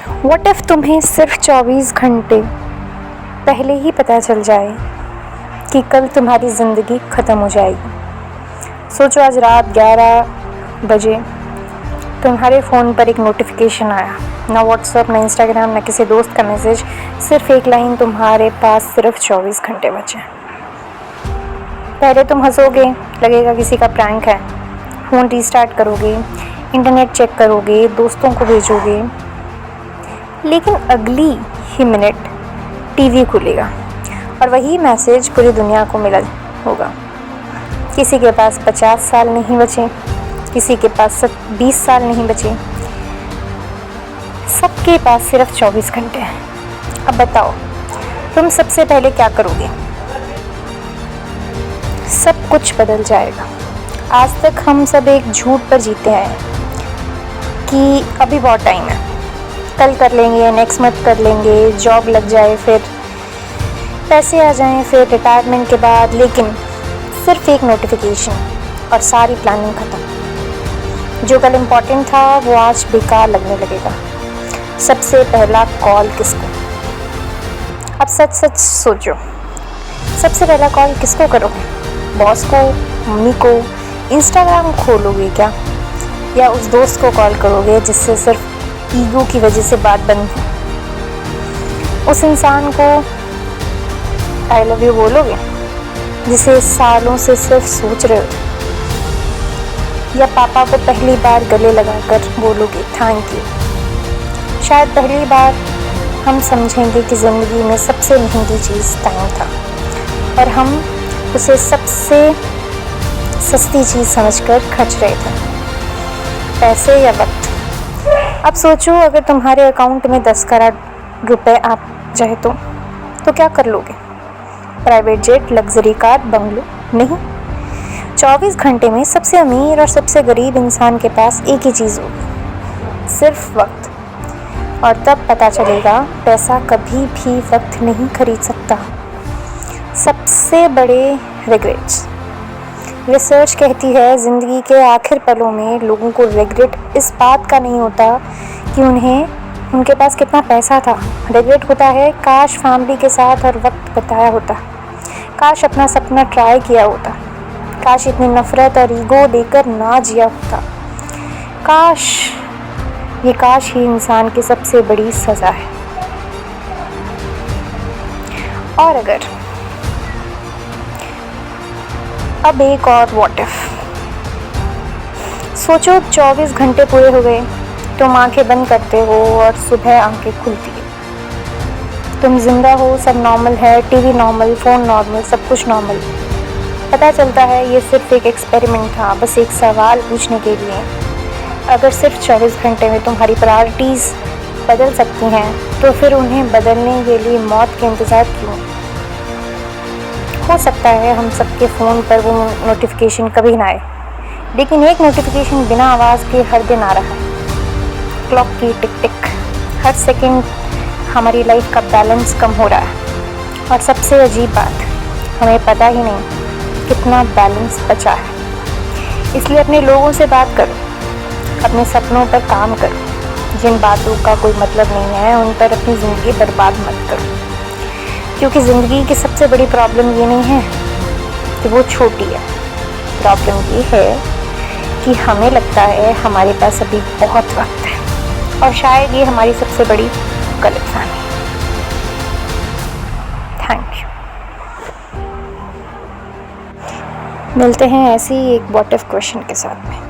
What if तुम्हें सिर्फ 24 घंटे पहले ही पता चल जाए कि कल तुम्हारी ज़िंदगी ख़त्म हो जाएगी। सोचो, आज रात 11 बजे तुम्हारे फ़ोन पर एक नोटिफिकेशन आया, ना व्हाट्सएप, ना इंस्टाग्राम, ना किसी दोस्त का मैसेज, सिर्फ एक लाइन, तुम्हारे पास सिर्फ 24 घंटे बचे। पहले तुम हंसोगे, लगेगा किसी का प्रैंक है, फ़ोन रीस्टार्ट करोगे, इंटरनेट चेक करोगे, दोस्तों को भेजोगे, लेकिन अगली ही मिनट टीवी खुलेगा और वही मैसेज पूरी दुनिया को मिला होगा। किसी के पास 50 साल नहीं बचे, किसी के पास 20 साल नहीं बचे, सबके पास सिर्फ 24 घंटे हैं। अब बताओ, तुम सबसे पहले क्या करोगे? सब कुछ बदल जाएगा। आज तक हम सब एक झूठ पर जीते हैं कि अभी बहुत टाइम है, कल कर लेंगे, नेक्स्ट मंथ कर लेंगे, जॉब लग जाए, फिर पैसे आ जाएं, फिर रिटायरमेंट के बाद। लेकिन सिर्फ एक नोटिफिकेशन और सारी प्लानिंग ख़त्म। जो कल इम्पोर्टेंट था वो आज बेकार लगने लगेगा। सबसे पहला कॉल किसको? अब सच सच सोचो, सबसे पहला कॉल किसको करोगे? बॉस को, मम्मी को, इंस्टाग्राम खोलोगे क्या? या उस दोस्त को कॉल करोगे जिससे सिर्फ ईगो की वजह से बात बंद हो? उस इंसान को आई लव यू बोलोगे जिसे सालों से सिर्फ सोच रहे हो? या पापा को पहली बार गले लगाकर बोलोगे थैंक यू? शायद पहली बार हम समझेंगे कि ज़िंदगी में सबसे महंगी चीज़ टाइम था और हम उसे सबसे सस्ती चीज़ समझकर खर्च रहे थे, पैसे या वक्त। अब सोचो, अगर तुम्हारे अकाउंट में 10 करोड़ रुपए आ जाए तो क्या कर लोगे? Private jet, luxury car, bungalow? नहीं। 24 घंटे में सबसे अमीर और सबसे गरीब इंसान के पास एक ही चीज़ होगी, सिर्फ वक्त। और तब पता चलेगा पैसा कभी भी वक्त नहीं खरीद सकता। सबसे बड़े रिग्रेट्स। रिसर्च कहती है ज़िंदगी के आखिर पलों में लोगों को रिग्रेट इस बात का नहीं होता कि उनके पास कितना पैसा था। रिग्रेट होता है काश फैमिली के साथ और वक्त बिताया होता, काश अपना सपना ट्राई किया होता, काश इतनी नफ़रत और ईगो देकर ना जिया होता। काश ही इंसान की सबसे बड़ी सज़ा है। और अगर अब एक और व्हाट इफ। सोचो, 24 घंटे पूरे हो गए, तुम आंखें बंद करते हो और सुबह आंखें खुलती है। तुम जिंदा हो, सब नॉर्मल है, टीवी नॉर्मल, फ़ोन नॉर्मल, सब कुछ नॉर्मल। पता चलता है ये सिर्फ एक एक्सपेरिमेंट था, बस एक सवाल पूछने के लिए। अगर सिर्फ 24 घंटे में तुम्हारी प्रायोरिटीज़ बदल सकती हैं तो फिर उन्हें बदलने के लिए मौत के इंतज़ार क्यों? हो सकता है हम सबके फ़ोन पर वो नोटिफिकेशन कभी ना आए, लेकिन एक नोटिफिकेशन बिना आवाज़ के हर दिन आ रहा है। क्लॉक की टिक टिक, हर सेकंड हमारी लाइफ का बैलेंस कम हो रहा है। और सबसे अजीब बात, हमें पता ही नहीं कितना बैलेंस बचा है। इसलिए अपने लोगों से बात करो, अपने सपनों पर काम करो। जिन बातों का कोई मतलब नहीं है उन पर अपनी ज़िंदगी बर्बाद मत करो, क्योंकि ज़िंदगी की सबसे बड़ी प्रॉब्लम ये नहीं है कि वो छोटी है। प्रॉब्लम ये है कि हमें लगता है हमारे पास अभी बहुत वक्त है, और शायद ये हमारी सबसे बड़ी गलतफहमी। Thank you. मिलते हैं ऐसे ही एक व्हाट इफ क्वेश्चन के साथ में।